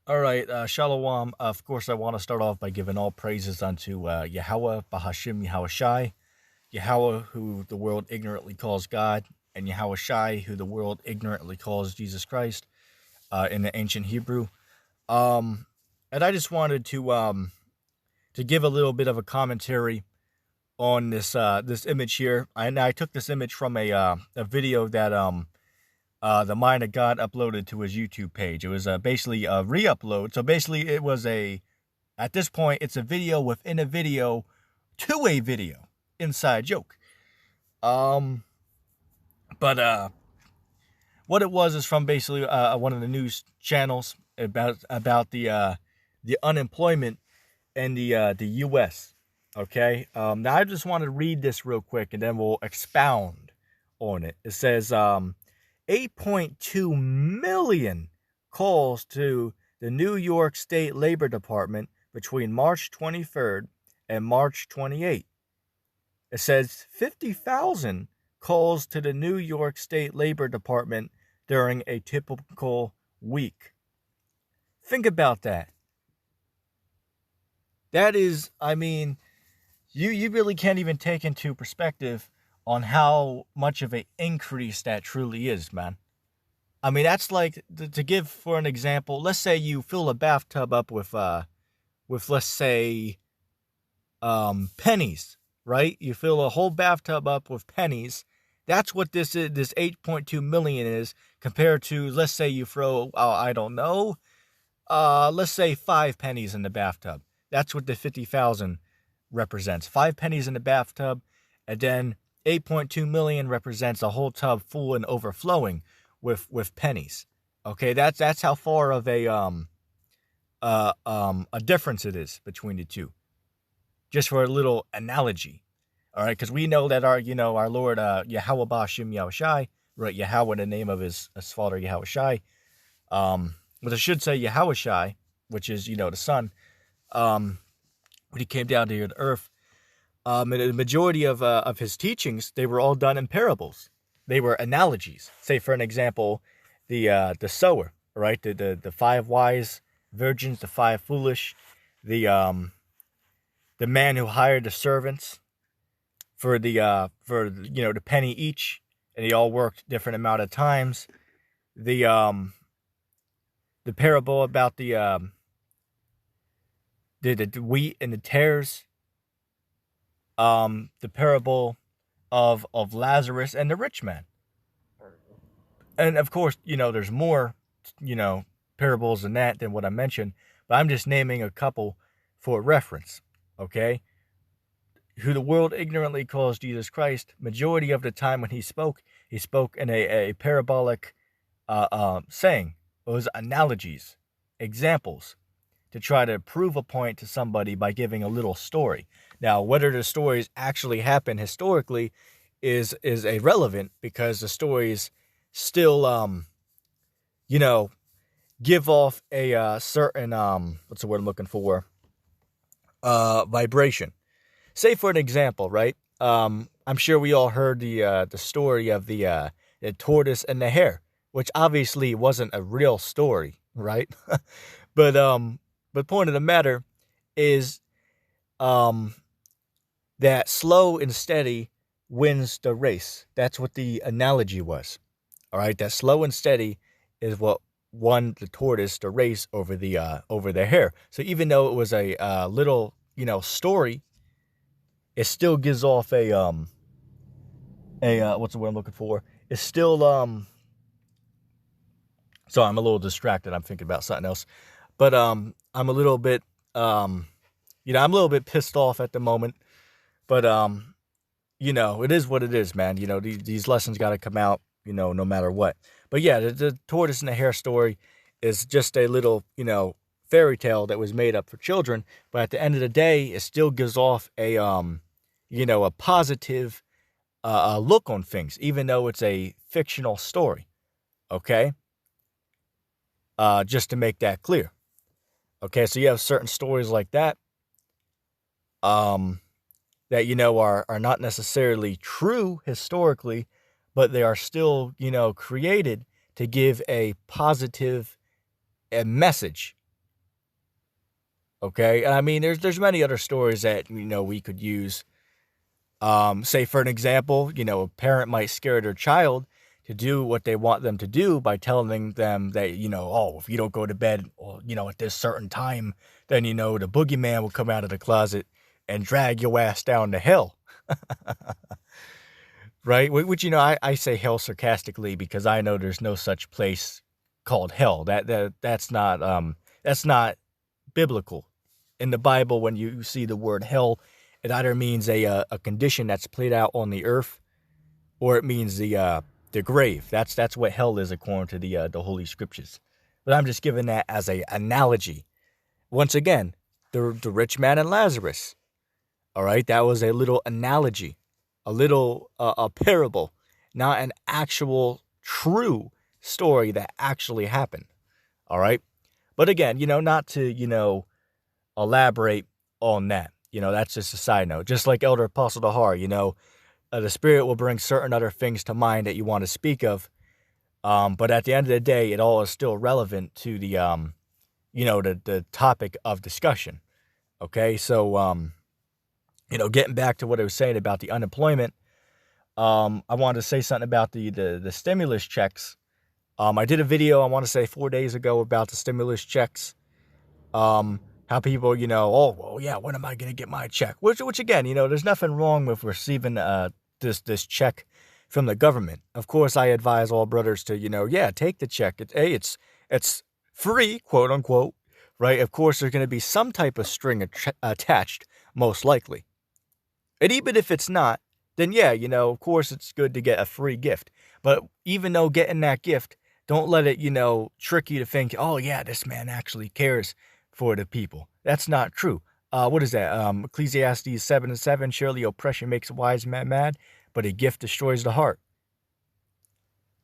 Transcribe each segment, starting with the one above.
All right, Shalom. Of course, I want to start off by giving all praises unto Yahweh, Bahashim Yahweh Shai, Yahweh, who the world ignorantly calls God, and Yahweh Shai, who the world ignorantly calls Jesus Christ in the ancient Hebrew. Um, and I just wanted to give a little bit of a commentary on this image here. I took this image from a video that the Mind of God uploaded to his YouTube page. It was basically a re-upload. So basically, it was at this point, it's a video within a video to a video. Inside joke. Um, but what it was is from basically one of the news channels about the unemployment in the U.S. Okay. Now I just want to read this real quick, and then we'll expound on it. It says 8.2 million calls to the New York State Labor Department between March 23rd and March 28th. It says 50,000 calls to the New York State Labor Department during a typical week. Think about that. That is, I mean, you really can't even take into perspective on how much of an increase that truly is, man. I mean, that's like to give for an example. Let's say you fill a bathtub up with let's say pennies, right? You fill a whole bathtub up with pennies. That's what this is. This 8.2 million is compared to, let's say you throw, I don't know, let's say 5 pennies in the bathtub. That's what the 50,000 represents. 5 pennies in the bathtub, and then 8.2 million represents a whole tub full and overflowing with pennies. Okay, that's how far of a difference it is between the two. Just for a little analogy. All right, because we know that our Lord Yahweh Bashim Yahweh Shai, right? Yahweh, the name of his father Yahweh Shai. But I should say Yahweh Shai, which is the Son. When he came down to the earth, and the majority of his teachings, they were all done in parables. They were analogies. Say, for an example, the sower, right? The 5 wise virgins, the 5 foolish, the man who hired the servants for the penny each, and they all worked different amount of times. The parable about the wheat and the tares. The parable of Lazarus and the rich man. And of course, there's more, parables than that than what I mentioned, but I'm just naming a couple for reference, okay? Who the world ignorantly calls Jesus Christ. Majority of the time when he spoke in a parabolic saying. It was analogies, examples, to try to prove a point to somebody by giving a little story. Now, whether the stories actually happen historically is irrelevant, because the stories still, give off a certain, what's the word I'm looking for? Vibration. Say, for an example, right? I'm sure we all heard the story of the tortoise and the hare, which obviously wasn't a real story, right? But point of the matter is that slow and steady wins the race. That's what the analogy was. All right, that slow and steady is what won the tortoise the race over the hare. So even though it was a little story, it still gives off a what's the word I'm looking for? It's still Sorry, I'm a little distracted. I'm thinking about something else. But I'm a little bit I'm a little bit pissed off at the moment. But it is what it is, man. These lessons got to come out, no matter what. But yeah, the tortoise and the hare story is just a little, fairy tale that was made up for children. But at the end of the day, it still gives off a a positive look on things, even though it's a fictional story. Okay? Just to make that clear. Okay, so you have certain stories like that, that are not necessarily true historically, but they are still created to give a positive message Okay, and I mean, there's many other stories that we could use. Say for an example, a parent might scare their child to do what they want them to do by telling them that oh, if you don't go to bed, or at this certain time, then the boogeyman will come out of the closet and drag your ass down to hell. Right? Which I say hell sarcastically because I know there's no such place called hell. That's not biblical. In the Bible, when you see the word hell, it either means a condition that's played out on the earth, or it means the grave. That's what hell is according to the Holy Scriptures. But I'm just giving that as a analogy. Once again, the rich man and Lazarus. All right, that was a little analogy, a little a parable, not an actual true story that actually happened. All right, but again, not to elaborate on that. That's just a side note. Just like Elder Apostle Dahar, the Spirit will bring certain other things to mind that you want to speak of. But at the end of the day, it all is still relevant to the topic of discussion. Okay, so, getting back to what I was saying about the unemployment, I wanted to say something about the stimulus checks. I did a video, I want to say 4 days ago, about the stimulus checks. How people, oh, well, yeah, when am I going to get my check? Which again, there's nothing wrong with receiving this check from the government. Of course, I advise all brothers to, take the check. It's free, quote unquote, right? Of course, there's going to be some type of string attached, most likely. And even if it's not, then yeah, of course, it's good to get a free gift. But even though getting that gift, don't let it, trick you to think, oh yeah, this man actually cares for the people. That's not true. What is that? Ecclesiastes 7:7, surely oppression makes a wise man mad, but a gift destroys the heart.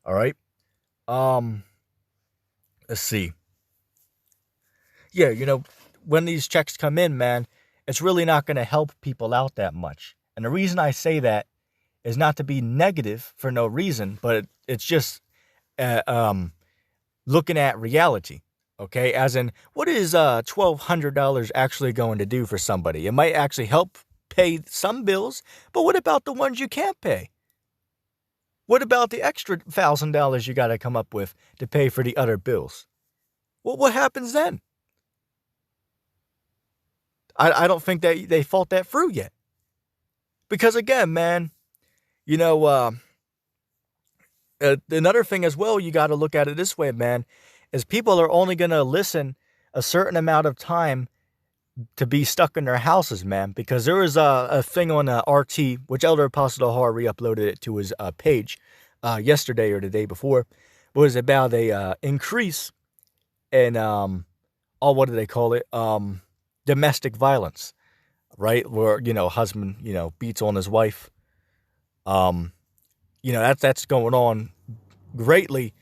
All right. Let's see. Yeah, when these checks come in, man, it's really not going to help people out that much. And the reason I say that is not to be negative for no reason, but it's just looking at reality. Okay, as in, what is $1,200 actually going to do for somebody? It might actually help pay some bills, but what about the ones you can't pay? What about the extra $1,000 you got to come up with to pay for the other bills? Well, what happens then? I don't think that they thought that through yet. Because again, man, another thing as well, you got to look at it this way, man, is people are only going to listen a certain amount of time to be stuck in their houses, man. Because there was a thing on RT, which Elder Apostle Dahar re-uploaded it to his page yesterday or the day before, was about a increase in, what do they call it? Domestic violence, right? Where, husband, beats on his wife. That's going on greatly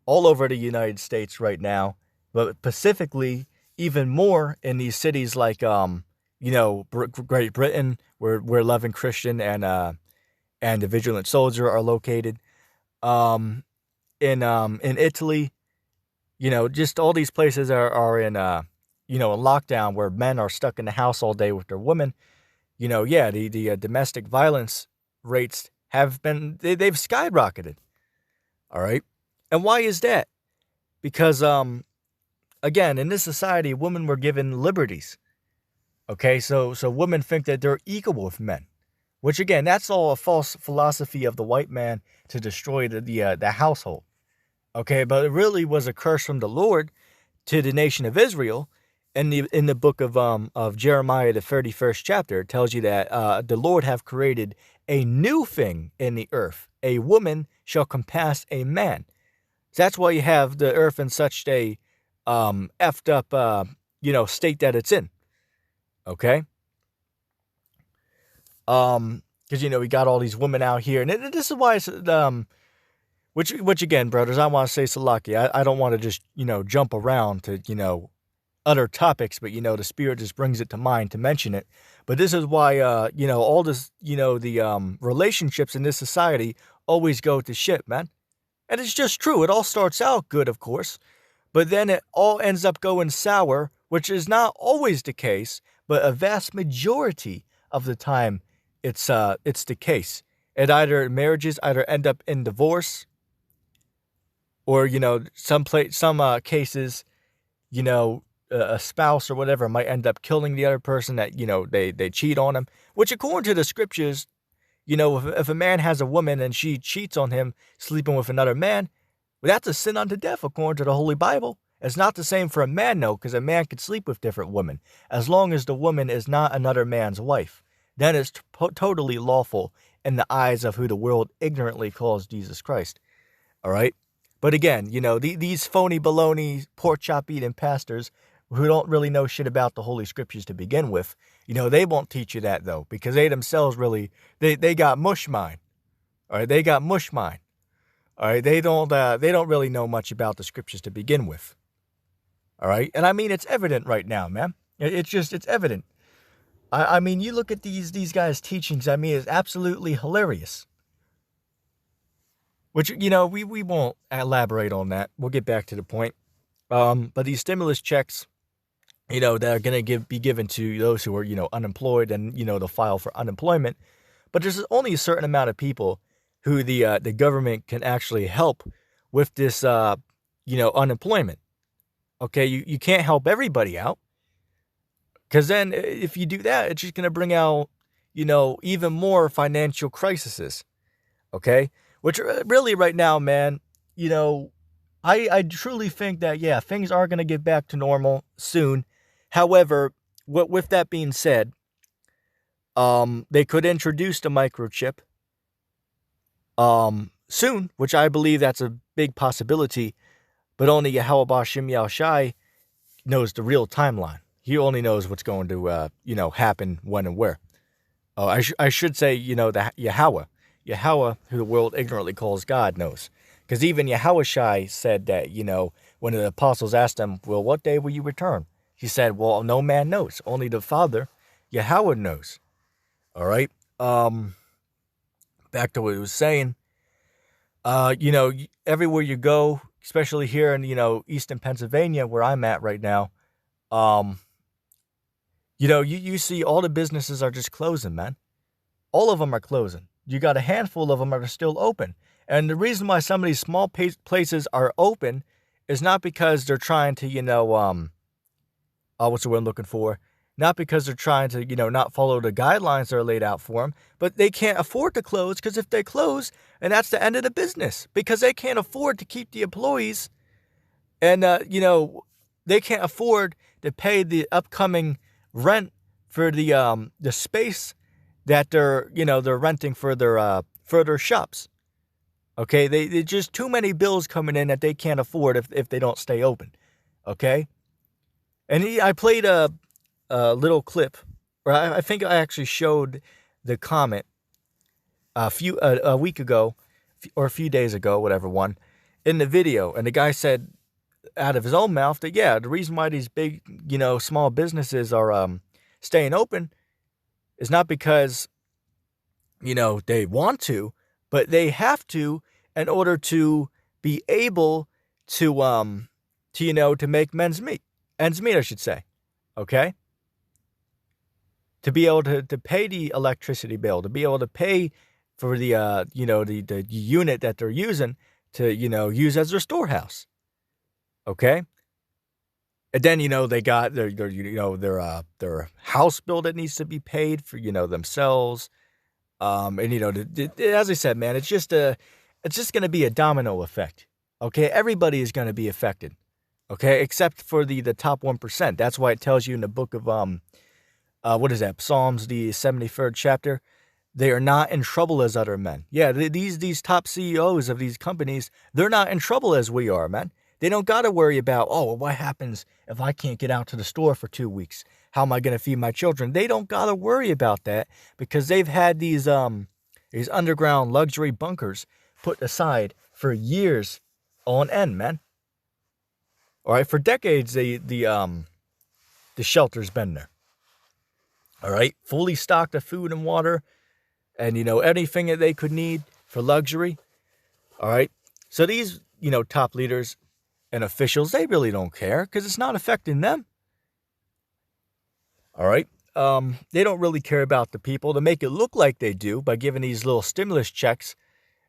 all over the United States right now, but specifically even more in these cities like, Great Britain, where Love and Christian and the Vigilant Soldier are located. In Italy, just all these places are in, in lockdown where men are stuck in the house all day with their women. The domestic violence rates have been, they've skyrocketed. All right. And why is that? Because, again, in this society, women were given liberties. Okay, so women think that they're equal with men, which again, that's all a false philosophy of the white man to destroy the household. Okay, but it really was a curse from the Lord to the nation of Israel. In the book of Jeremiah, the 31st chapter, it tells you that the Lord have created a new thing in the earth. A woman shall compass a man. That's why you have the earth in such a effed up, state that it's in. Okay? Because, we got all these women out here. And this is why it's, which again, brothers, I want to say Salaki. I don't want to just, jump around to, other topics, but, the Spirit just brings it to mind to mention it. But this is why, all this, the relationships in this society always go to shit, man. And it's just true. It all starts out good, of course, but then it all ends up going sour which is not always the case, but a vast majority of the time it's the case. And either marriages either end up in divorce, or some cases, a spouse or whatever might end up killing the other person that they cheat on him. Which, according to the scriptures, if a man has a woman and she cheats on him, sleeping with another man, well, that's a sin unto death, according to the Holy Bible. It's not the same for a man, though, because a man could sleep with different women, as long as the woman is not another man's wife. Then it's totally lawful in the eyes of who the world ignorantly calls Jesus Christ. All right? But again, these phony baloney, pork chop eating pastors who don't really know shit about the Holy Scriptures to begin with, they won't teach you that, though, because they themselves really, they got mush mind. All right? They got mush mind. All right? They don't really know much about the Scriptures to begin with. All right? And I mean, it's evident right now, man. It's evident. I mean, you look at these guys' teachings, I mean, it's absolutely hilarious. Which, we won't elaborate on that. We'll get back to the point. But these stimulus checks, that are going to be given to those who are, unemployed and, they'll file for unemployment. But there's only a certain amount of people who the government can actually help with this, unemployment. Okay, you can't help everybody out. Because then if you do that, it's just going to bring out, even more financial crises. Okay? Which really right now, man, I truly think that, yeah, things are going to get back to normal soon. However, with that being said, they could introduce the microchip soon, which I believe that's a big possibility. But only Yahweh Bashim Yahushai knows the real timeline. He only knows what's going to, happen when and where. I should say, the Yahweh, who the world ignorantly calls God, knows. Because even Yahushai said that, when the apostles asked him, well, what day will you return? He said, well, no man knows. Only the Father, Yahweh, knows. All right? Back to what he was saying. Everywhere you go, especially here in, eastern Pennsylvania, where I'm at right now, you see all the businesses are just closing, man. All of them are closing. You got a handful of them that are still open. And the reason why some of these small places are open is not because they're trying to, what's the word I'm looking for? Not because they're trying to, not follow the guidelines that are laid out for them, but they can't afford to close, because if they close, and that's the end of the business, because they can't afford to keep the employees, and, they can't afford to pay the upcoming rent for the space that they're renting for their shops. Okay, they just too many bills coming in that they can't afford if they don't stay open. Okay, and I played a little clip, or I think I actually showed the comment a week ago, or a few days ago, whatever one, in the video, and the guy said out of his own mouth that, yeah, the reason why these big, small businesses are staying open is not because, they want to, but they have to in order to be able to make ends meet, I should say. Okay? To be able to pay the electricity bill, to be able to pay for the, the unit that they're using to, use as their storehouse. Okay? And then, they got their house bill that needs to be paid for, themselves. And, as I said, man, it's just going to be a domino effect. Okay? Everybody is going to be affected. Okay? Except for the top 1%. That's why it tells you in the book of, what is that? Psalms, the 73rd chapter. They are not in trouble as other men. Yeah, these top CEOs of these companies, they're not in trouble as we are, man. They don't got to worry about, what happens if I can't get out to the store for 2 weeks? How am I going to feed my children? They don't got to worry about that, because they've had these underground luxury bunkers put aside for years on end, man. All right, for decades, the shelter's been there. All right, fully stocked of food and water, and anything that they could need for luxury. All right, so these top leaders and officials, they really don't care, because it's not affecting them. All right. They don't really care about the people to make it look like they do by giving these little stimulus checks.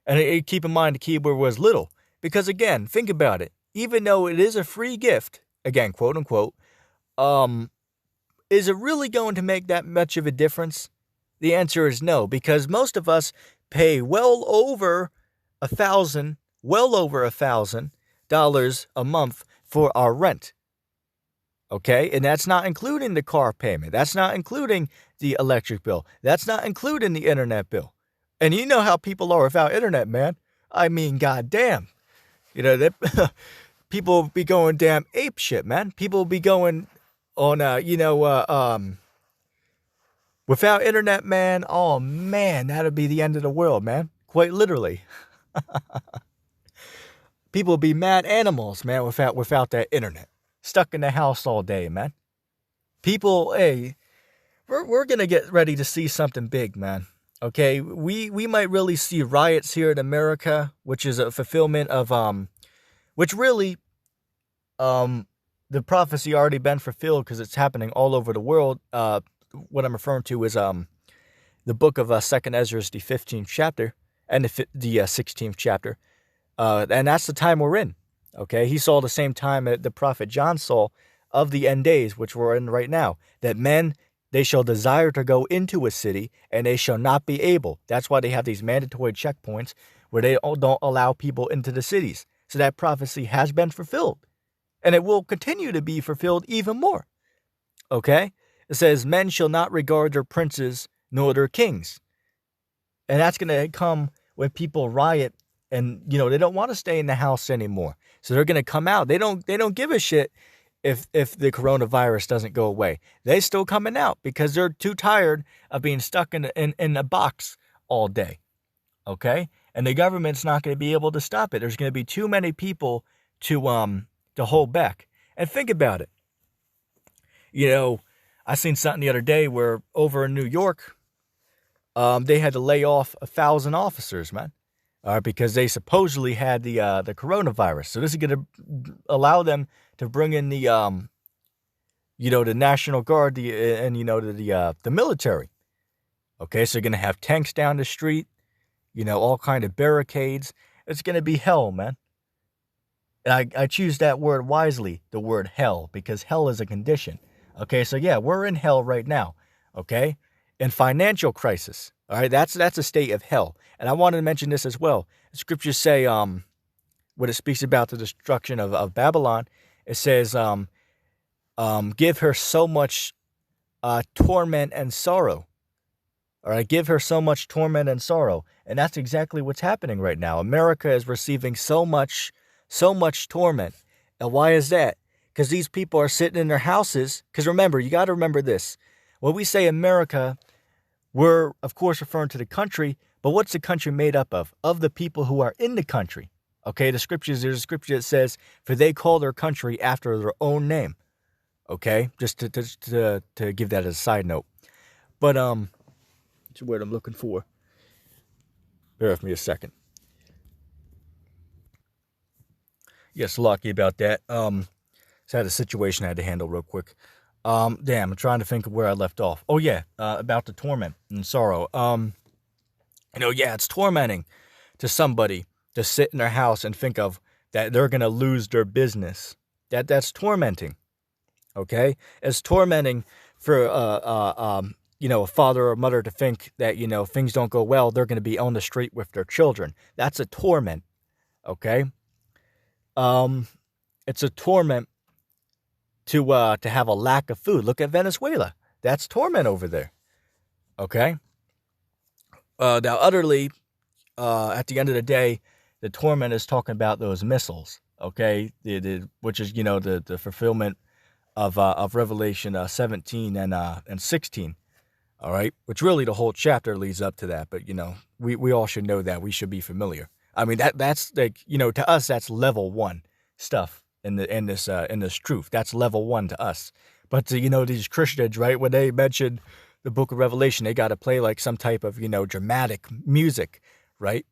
And keep in mind the keyword was little. Because again, think about it. Even though it is a free gift, again, quote unquote, is it really going to make that much of a difference? The answer is no, because most of us pay well over $1,000 a month for our rent. Okay, and that's not including the car payment. That's not including the electric bill. That's not including the internet bill. And you know how people are without internet, man. I mean, goddamn. You know, that people be going damn ape shit, man. People be going on, without internet, man. Oh, man, that'd be the end of the world, man. Quite literally. People be mad animals, man, without that internet. Stuck in the house all day, man. People, hey, we're going to get ready to see something big, man. Okay, we might really see riots here in America, which is a fulfillment of, which really, the prophecy already been fulfilled because it's happening all over the world. What I'm referring to is, the book of 2nd Ezra, the 15th chapter, and the 16th chapter. And that's the time we're in. Okay, he saw the same time that the prophet John saw of the end days, which we're in right now, that men, they shall desire to go into a city, and they shall not be able. That's why they have these mandatory checkpoints where they don't allow people into the cities. So that prophecy has been fulfilled, and it will continue to be fulfilled even more. Okay, it says, men shall not regard their princes nor their kings. And that's going to come when people riot and, you know, they don't want to stay in the house anymore. So they're going to come out. They don't give a shit if the coronavirus doesn't go away. They're still coming out because they're too tired of being stuck in a box all day. Okay? And the government's not going to be able to stop it. There's going to be too many people to hold back. And think about it. You know, I seen something the other day where over in New York, they had to lay off 1,000 officers, man. Because they supposedly had the coronavirus. So this is going to allow them to bring in the the National Guard, the military. Okay, so you're going to have tanks down the street, all kind of barricades. It's going to be hell, man. And I choose that word wisely, the word hell, because hell is a condition. Okay, so yeah, we're in hell right now. Okay, in financial crisis. All right, that's a state of hell. And I wanted to mention this as well. The scriptures say, when it speaks about the destruction of Babylon, it says, give her so much torment and sorrow. All right, give her so much torment and sorrow. And that's exactly what's happening right now. America is receiving so much torment. And why is that? Because these people are sitting in their houses. Because remember, you got to remember this. When we say America, we're, of course, referring to the country, but what's the country made up of? Of the people who are in the country. Okay, there's a scripture that says, for they call their country after their own name. Okay, just to give that as a side note. But, what's the word I'm looking for? Bear with me a second. Yes, lucky about that. So I had a situation I had to handle real quick. Damn, I'm trying to think of where I left off. Oh, yeah, about the torment and sorrow. It's tormenting to somebody to sit in their house and think of that they're going to lose their business. That's tormenting, okay? It's tormenting for, a father or mother to think that, things don't go well, they're going to be on the street with their children. That's a torment, okay? It's a torment to have a lack of food. Look at Venezuela. That's torment over there. Okay? Now, utterly, at the end of the day, the torment is talking about those missiles. Okay? Which is, the fulfillment of Revelation 17 and 16. All right? Which really the whole chapter leads up to that. But, we all should know that. We should be familiar. I mean, that's like, to us, that's level 1 stuff. In this truth, that's level 1 to us. But to, these Christians, right, when they mention the book of Revelation, they got to play like some type of dramatic music, right?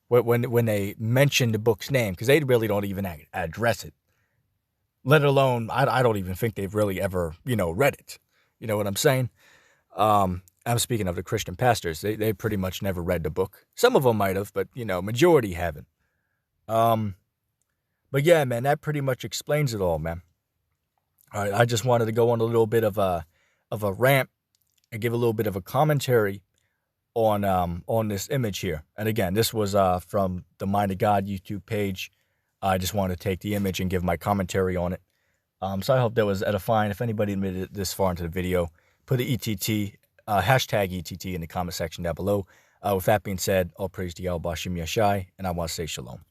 When they mention the book's name, because they really don't even address it. Let alone, I don't even think they've really ever read it. You know what I'm saying? I'm speaking of the Christian pastors. They pretty much never read the book. Some of them might have, but, you know, majority haven't. But yeah, man, that pretty much explains it all, man. All right, I just wanted to go on a little bit of a rant and give a little bit of a commentary on this image here. And again, this was from the Mind of God YouTube page. I just wanted to take the image and give my commentary on it. So I hope that was edifying. If anybody made it this far into the video, put the ETT, hashtag ETT in the comment section down below. With that being said, all praise to Yahweh Bashim Yashai, and I want to say shalom.